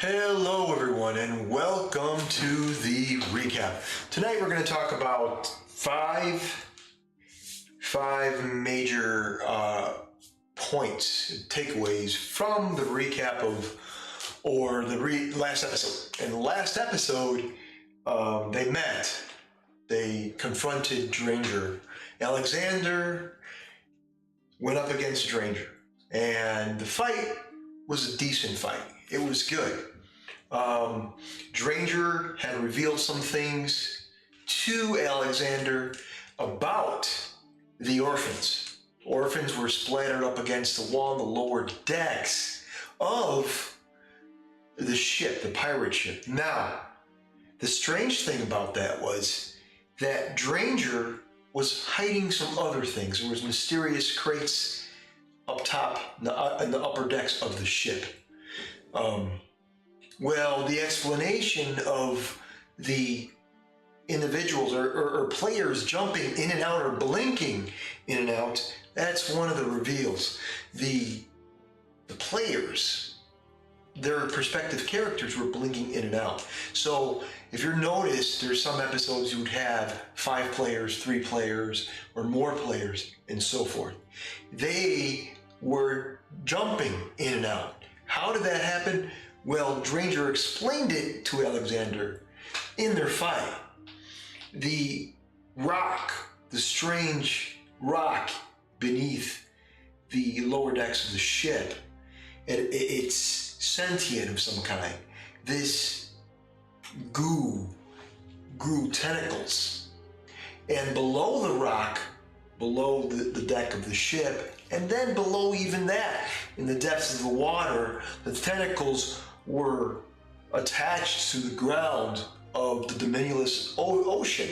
Hello everyone and welcome to the recap. Tonight we're going to talk about five major points, takeaways from the recap last episode. In the last episode, they confronted Dranger. Alexander went up against Dranger, and the fight was a decent fight. It was good. Dranger had revealed some things to Alexander about the Orphans. Orphans were splattered up against the wall on the lower decks of the ship, the pirate ship. Now, the strange thing about that was that Dranger was hiding some other things. There was mysterious crates up top in the upper decks of the ship. Well, the explanation of the individuals or players jumping in and out or blinking in and out, that's one of the reveals. The players, their prospective characters were blinking in and out. So if you notice, there's some episodes you would have 5 players, 3 players, or more players, and so forth. They were jumping in and out. How did that happen? Well, Dranger explained it to Alexander in their fight. The rock, the strange rock beneath the lower decks of the ship, it's sentient of some kind. This goo grew tentacles. And below the rock, below the deck of the ship, and then below even that, in the depths of the water, the tentacles were attached to the ground of the dominious ocean.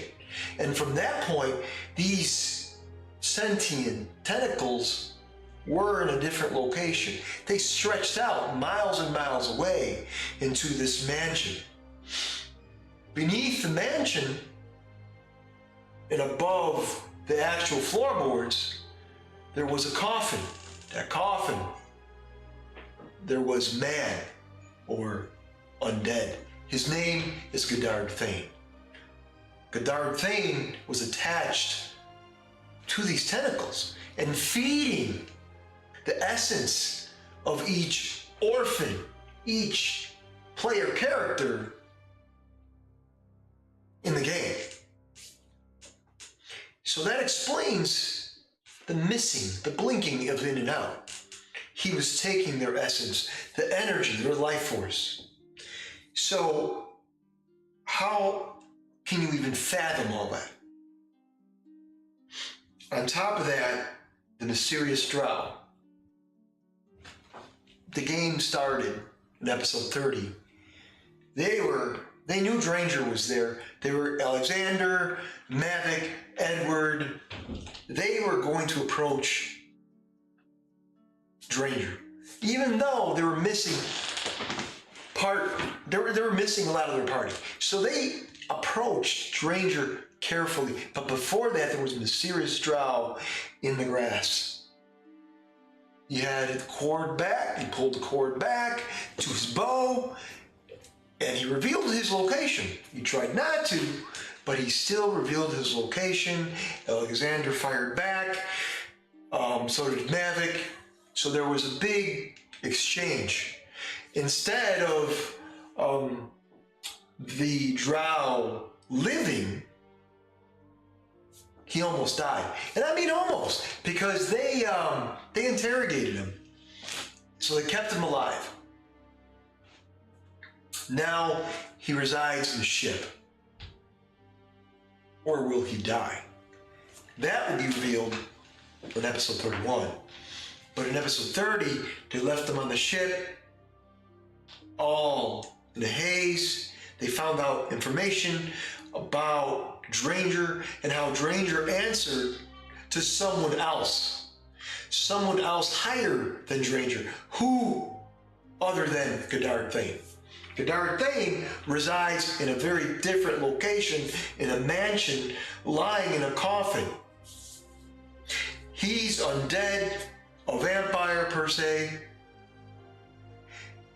And from that point, these sentient tentacles were in a different location. They stretched out miles and miles away into this mansion. Beneath the mansion and above the actual floorboards, there was a coffin. That coffin, there was man, or undead. His name is Godard Thane. Godard Thane was attached to these tentacles and feeding the essence of each orphan, each player character in the game. So that explains the missing, the blinking of in and out. He was taking their essence, the energy, their life force. So how can you even fathom all that? On top of that, the mysterious drow. The game started in episode 30. They knew Dranger was there. They were Alexander, Mavic, Edward. They were going to approach Dranger, even though they were missing they were missing a lot of their party. So they approached Dranger carefully. But before that, there was a mysterious drow in the grass. He had the cord back. He pulled the cord back to his bow, and he revealed his location. He tried not to, but he still revealed his location. Alexander fired back. So did Mavic. So there was a big exchange. Instead of the drow living, he almost died. And I mean almost, because they interrogated him. So they kept him alive. Now he resides in the ship. Or will he die? That will be revealed in episode 31. But in episode 30, they left him on the ship, all in a haze. They found out information about Dranger and how Dranger answered to someone else higher than Dranger. Who other than Godard Thane? Godard Thane resides in a very different location, in a mansion, lying in a coffin. He's undead, a vampire per se,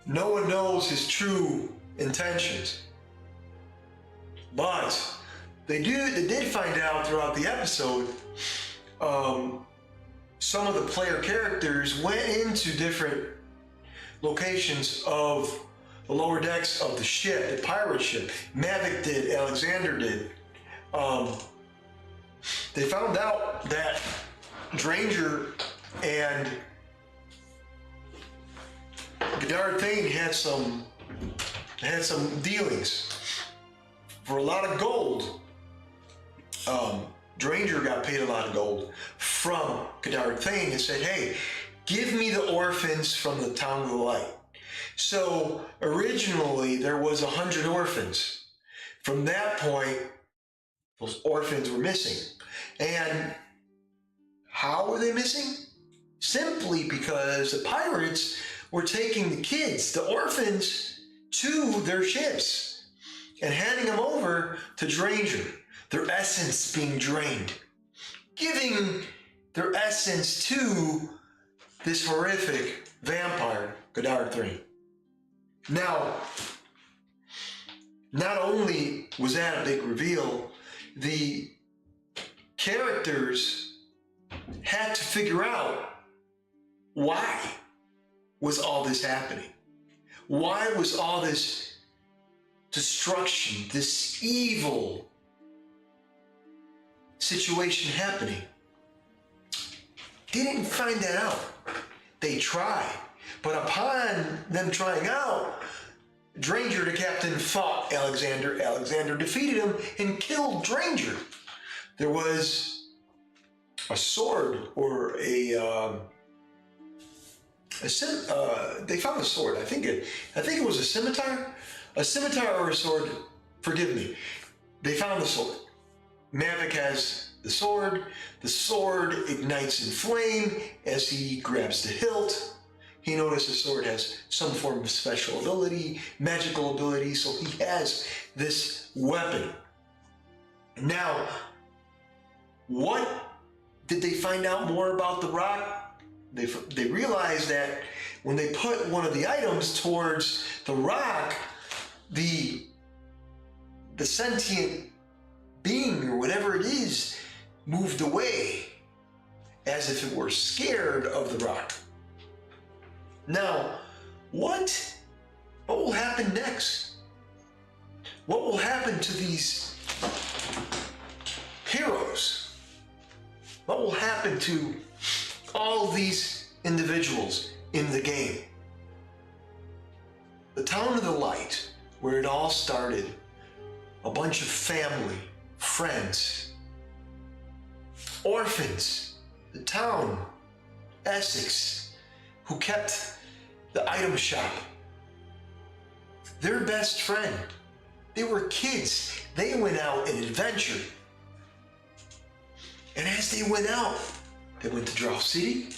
No one knows his true intentions. But they did find out throughout the episode, some of the player characters went into different locations of the lower decks of the ship, the pirate ship. Mavic did, Alexander did. They found out that Dranger and Godard Thane had some dealings for a lot of gold. Dranger got paid a lot of gold from Godard Thane and said, hey, give me the orphans from the Town of the Light. So originally there was 100 orphans. From that point, those orphans were missing. And how were they missing? Simply because the pirates were taking the kids, the orphans, to their ships and handing them over to Dranger, their essence being drained, giving their essence to this horrific vampire, Godard Thane. Now, not only was that a big reveal, the characters had to figure out why was all this happening? Why was all this destruction, this evil situation happening? They didn't find that out. They tried. But upon them trying out, Dranger, the captain, fought Alexander. Alexander defeated him and killed Dranger. There was a sword or they found a sword. I think it was a scimitar or a sword. Forgive me. They found the sword. Mavic has the sword. The sword ignites in flame as he grabs the hilt. He noticed the sword has some form of special ability, magical ability, so he has this weapon. Now, what did they find out more about the rock? They realized that when they put one of the items towards the rock, the sentient being or whatever it is moved away as if it were scared of the rock. Now, what will happen next? What will happen to these heroes? What will happen to all these individuals in the game? The Town of the Light, where it all started, a bunch of family, friends, orphans, the town, Essex, who kept the item shop, their best friend. They were kids. They went out and adventured. And as they went out, they went to Draw City.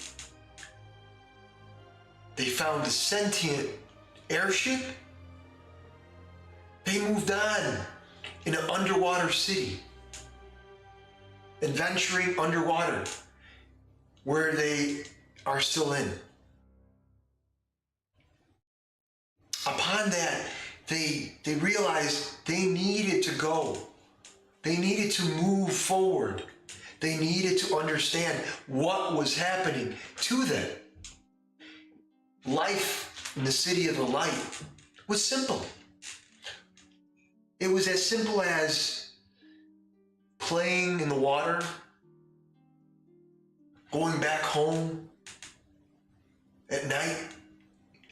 They found a sentient airship. They moved on in an underwater city, adventuring underwater, where they are still in. Upon that, they realized they needed to go. They needed to move forward. They needed to understand what was happening to them. Life in the City of the Light was simple. It was as simple as playing in the water, going back home at night,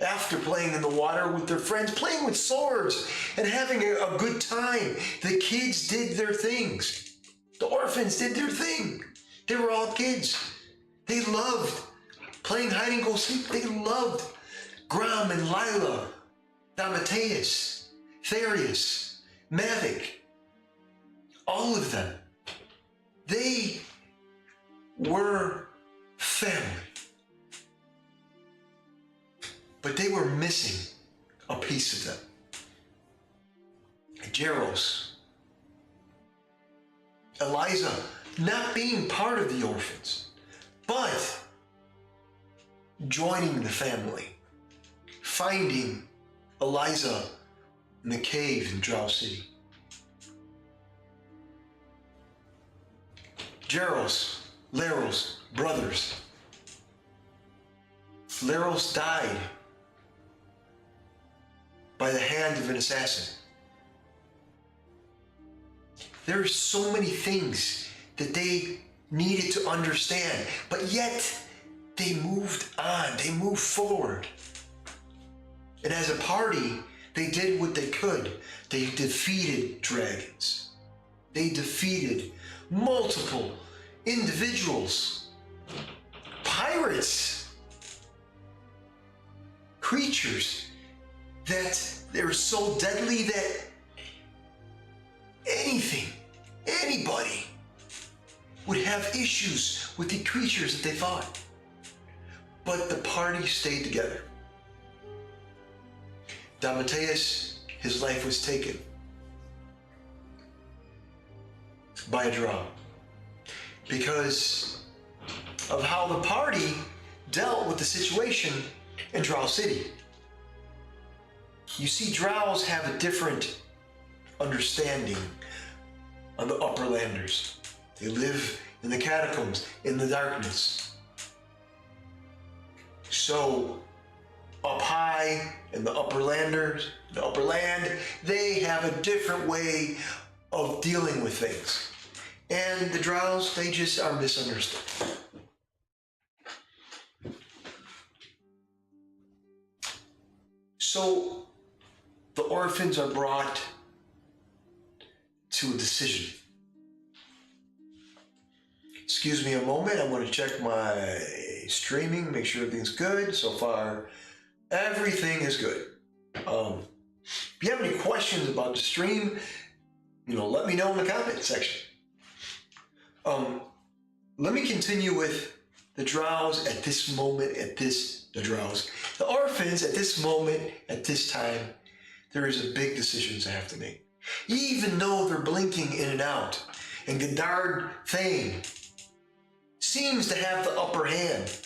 after playing in the water with their friends, playing with swords and having a good time. The kids did their things. The orphans did their thing. They were all kids. They loved playing hide and go seek. They loved Grom and Lila, Damateus, Therius, Mavic, all of them. They were family. But they were missing a piece of them. Jaros, Eliza, not being part of the orphans, but joining the family, finding Eliza in the cave in Drow City. Laro's brothers. Laros died by the hand of an assassin. There are so many things that they needed to understand, but yet they moved on, they moved forward. And as a party, they did what they could. They defeated dragons. They defeated multiple individuals, pirates, creatures that they're so deadly that anybody would have issues with the creatures that they fought. But the party stayed together. Damateus, his life was taken by a drow because of how the party dealt with the situation in Drow City. You see, drows have a different understanding of the Upperlanders. They live in the catacombs, in the darkness. So, up high in the Upperlanders, the upper land, they have a different way of dealing with things. And the drows, they just are misunderstood. So, the orphans are brought to a decision. Excuse me a moment, I'm going to check my streaming, make sure everything's good. So far, everything is good. If you have any questions about the stream, let me know in the comment section. Let me continue with the drows at this moment, the orphans at this moment, at this time. There is a big decision to have to make. Even though they're blinking in and out, and Godard Thane seems to have the upper hand,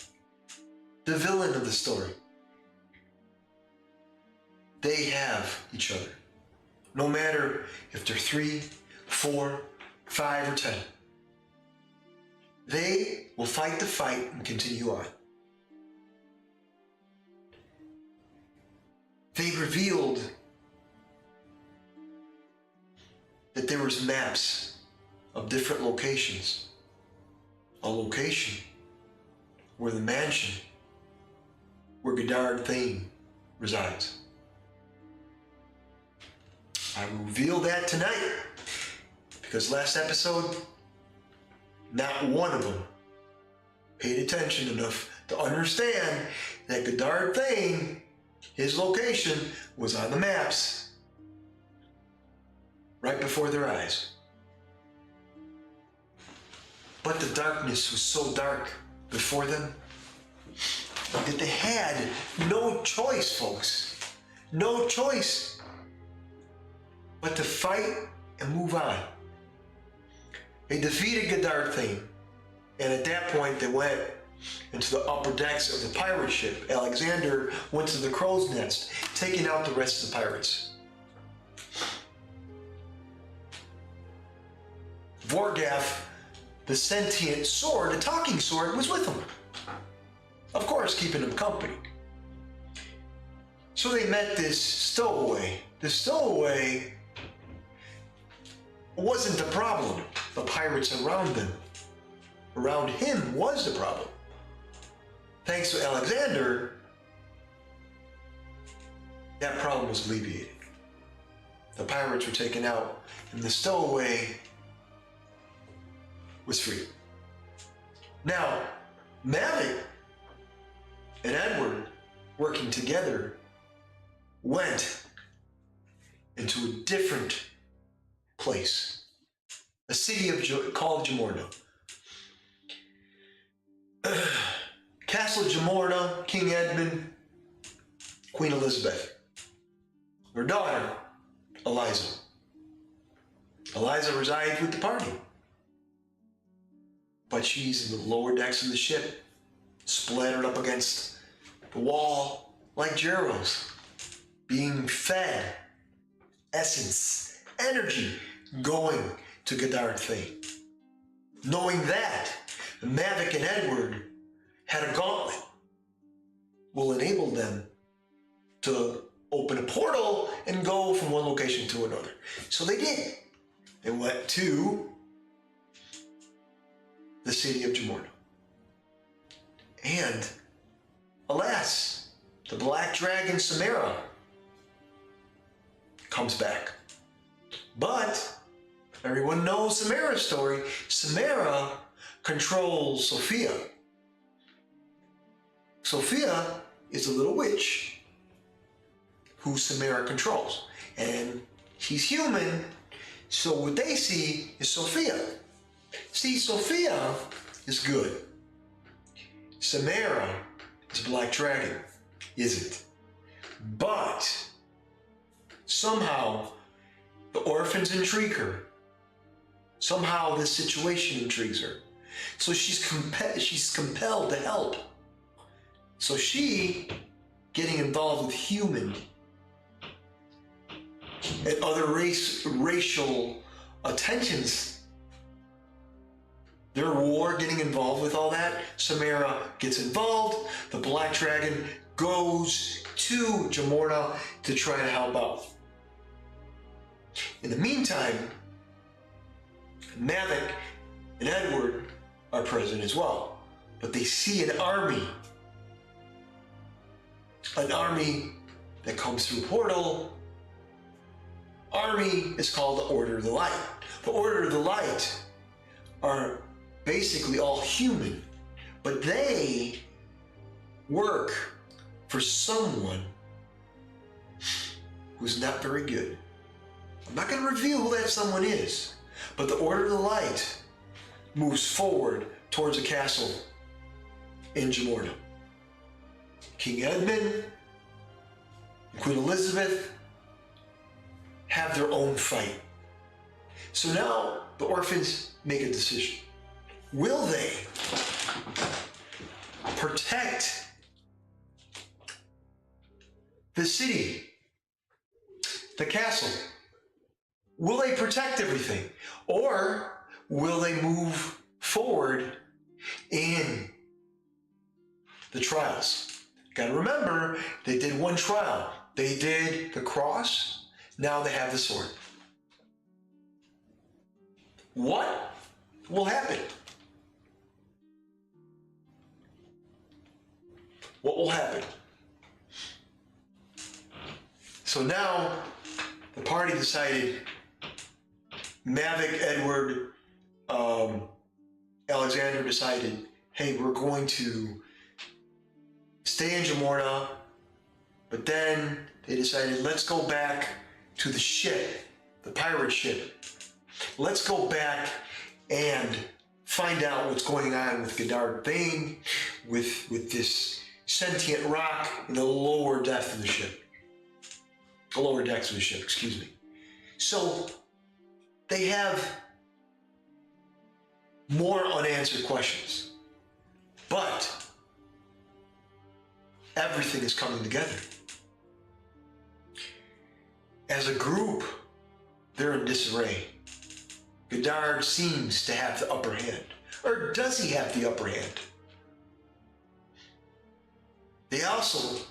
the villain of the story. They have each other. No matter if they're 3, 4, 5, or 10. They will fight the fight and continue on. They revealed that there was maps of different locations. A location where the mansion where Godard Thane resides. I will reveal that tonight because last episode, not one of them paid attention enough to understand that Godard Thane, his location, was on the maps right before their eyes. But the darkness was so dark before them that they had no choice, folks. No choice but to fight and move on. They defeated Godard Thane, and at that point they went into the upper decks of the pirate ship. Alexander went to the crow's nest, taking out the rest of the pirates. Vorgath, the sentient sword, the talking sword, was with him. Of course, keeping him company. So they met this stowaway. The stowaway wasn't the problem. The pirates around him was the problem. Thanks to Alexander, that problem was alleviated. The pirates were taken out, and the stowaway was free. Now, Malik and Edward, working together, went into a different place, a city called Jamorna. Castle Jamorna, King Edmund, Queen Elizabeth, her daughter, Eliza. Eliza resides with the party, but she's in the lower decks of the ship, splattered up against the wall like Gyros. being fed essence, energy going to Godard Thane. Knowing that Mavic and Edward had a gauntlet will enable them to open a portal and go from one location to another. So they did. They went to the city of Jamorna. And alas, the black dragon Samara comes back. But everyone knows Samara's story. Samara controls Sophia. Sophia is a little witch who Samara controls. And she's human, so what they see is Sophia. See, Sophia is good. Samara is a black dragon, isn't. But somehow the orphans intrigue her. Somehow this situation intrigues her. So she's compelled to help. So she, getting involved with human and other racial attentions, their war, getting involved with all that, Samara gets involved. The Black Dragon goes to Jamorna to try to help out. In the meantime, Mavic and Edward are present as well, but they see an army that comes through a portal. Army is called the Order of the Light. The Order of the Light are basically all human, but they work for someone who's not very good. I'm not going to reveal who that someone is, but the Order of the Light moves forward towards a castle in Jamorna. King Edmund and Queen Elizabeth have their own fight. So now the orphans make a decision. Will they protect the city, the castle? Will they protect everything? Or will they move forward in the trials? Gotta remember, they did one trial. They did the cross, now they have the sword. What will happen? What will happen? So now the party decided, Mavic, Edward, Alexander decided, hey, we're going to stay in Jamorna, but then they decided, let's go back to the ship, the pirate ship. Let's go back and find out what's going on with Godard Thane, with this sentient rock in the lower depth of the ship. The lower decks of the ship, excuse me. So they have more unanswered questions, but everything is coming together. As a group, they're in disarray. Godard seems to have the upper hand. Or does he have the upper hand? They also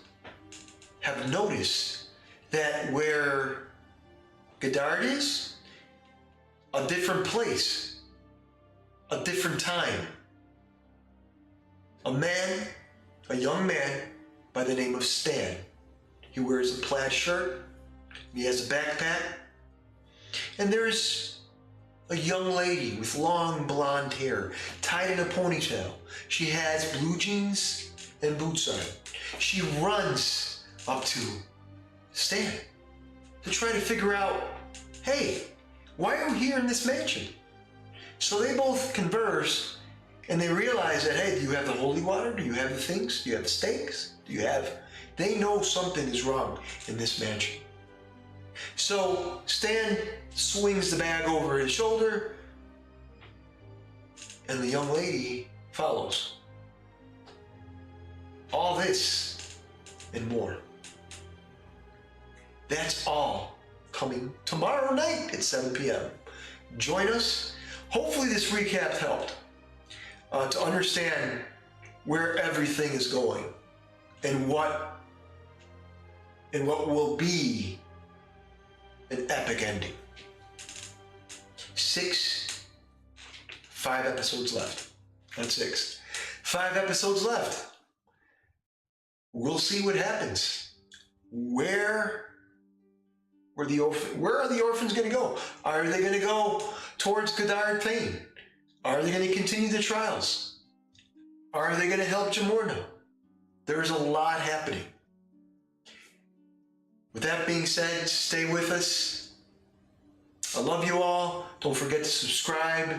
have noticed that where Godard is, a different place, a different time. A young man by the name of Stan. He wears a plaid shirt, he has a backpack, and there's a young lady with long blonde hair tied in a ponytail. She has blue jeans and boots on. She runs up to Stan to try to figure out, hey, why are we here in this mansion? So they both converse and they realize that, hey, do you have the holy water? Do you have the things? Do you have the stakes? They know something is wrong in this mansion. So Stan swings the bag over his shoulder and the young lady follows. All this and more That's all coming tomorrow night at 7 p.m. Join us. Hopefully this recap helped to understand where everything is going and what will be an epic ending. 5 episodes left. Not 6. 5 episodes left. We'll see what happens. Where are the orphans going to go? Are they going to go towards Godard Payne? Are they going to continue the trials? Are they going to help Jamorno? There's a lot happening. With that being said, stay with us. I love you all. Don't forget to subscribe.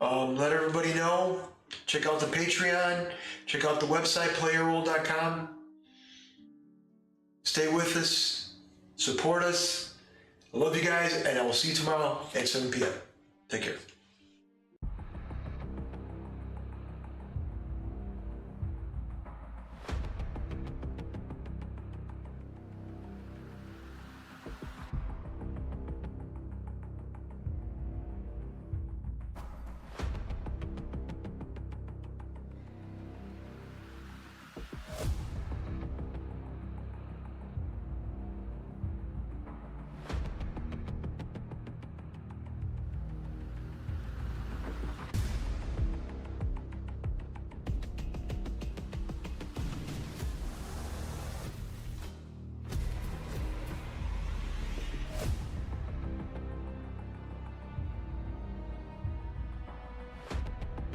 Let everybody know. Check out the Patreon. Check out the website, Playerole.com. Stay with us. Support us. I love you guys, and I will see you tomorrow at 7 p.m. Take care.